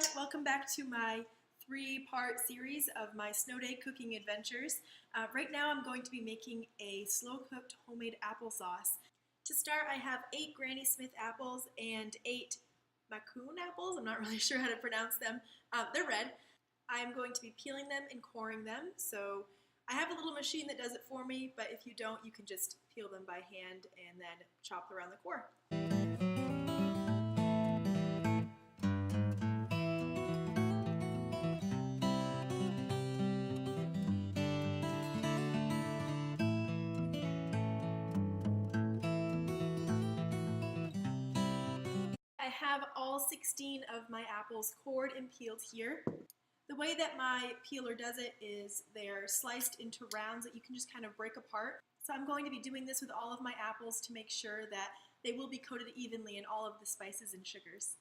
everyone, welcome back to my three-part series of my snow day cooking adventures. Right now I'm going to be making a slow-cooked homemade applesauce. To start, I have 8 Granny Smith apples and 8 Macoun apples. I'm not really sure how to pronounce them. They're red. I'm going to be peeling them and coring them. So I have a little machine that does it for me, but if you don't, you can just peel them by hand and then chop around the core. I have all 16 of my apples cored and peeled here. The way that my peeler does it is they're sliced into rounds that you can just kind of break apart. So I'm going to be doing this with all of my apples to make sure that they will be coated evenly in all of the spices and sugars.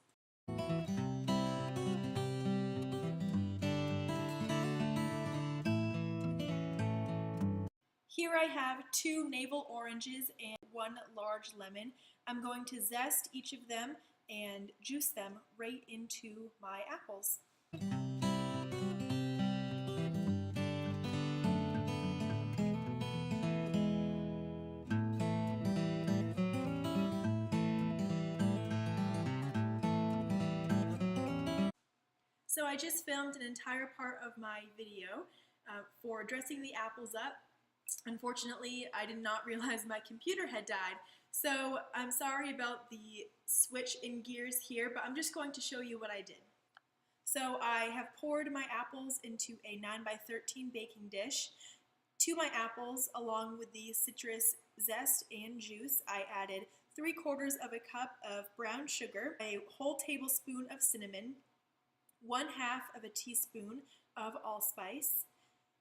Here I have 2 navel oranges and 1 large lemon. I'm going to zest each of them and juice them right into my apples. So I just filmed an entire part of my video for dressing the apples up. Unfortunately, I did not realize my computer had died. So I'm sorry about the switch in gears here, but I'm just going to show you what I did. So I have poured my apples into a 9x13 baking dish. To my apples, along with the citrus zest and juice, I added 3/4 of a cup of brown sugar, a whole tablespoon of cinnamon, 1/2 of a teaspoon of allspice,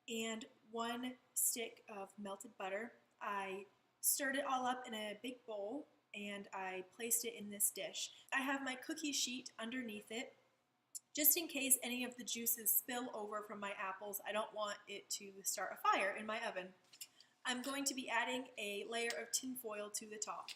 and 1 stick of melted butter. I stirred it all up in a big bowl and I placed it in this dish. I have my cookie sheet underneath it. Just in case any of the juices spill over from my apples, I don't want it to start a fire in my oven. I'm going to be adding a layer of tin foil to the top.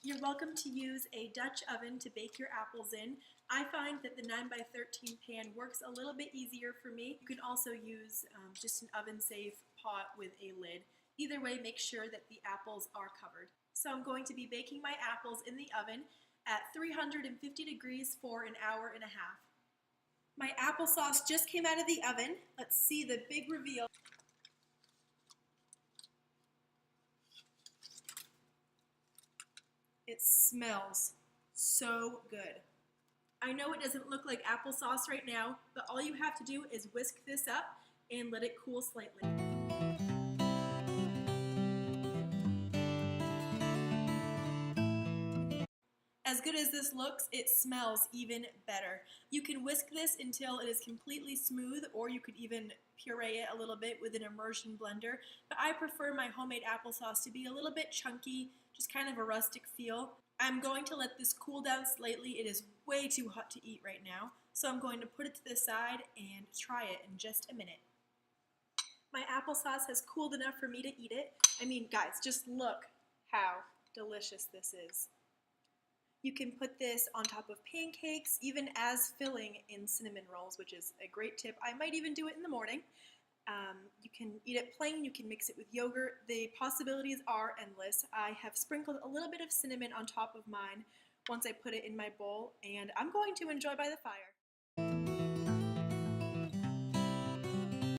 You're welcome to use a Dutch oven to bake your apples in. I find that the 9x13 pan works a little bit easier for me. You can also use just an oven-safe pot with a lid. Either way, make sure that the apples are covered. So I'm going to be baking my apples in the oven at 350 degrees for an hour and a half. My applesauce just came out of the oven. Let's see the big reveal. It smells so good. I know it doesn't look like applesauce right now, but all you have to do is whisk this up and let it cool slightly. As good as this looks, it smells even better. You can whisk this until it is completely smooth, or you could even puree it a little bit with an immersion blender, but I prefer my homemade applesauce to be a little bit chunky, just kind of a rustic feel. I'm going to let this cool down slightly. It is way too hot to eat right now, so I'm going to put it to the side and try it in just a minute. My applesauce has cooled enough for me to eat it. I mean, guys, just look how delicious this is. You can put this on top of pancakes, even as filling in cinnamon rolls, which is a great tip. I might even do it in the morning. You can eat it plain, you can mix it with yogurt. The possibilities are endless. I have sprinkled a little bit of cinnamon on top of mine once I put it in my bowl, and I'm going to enjoy by the fire.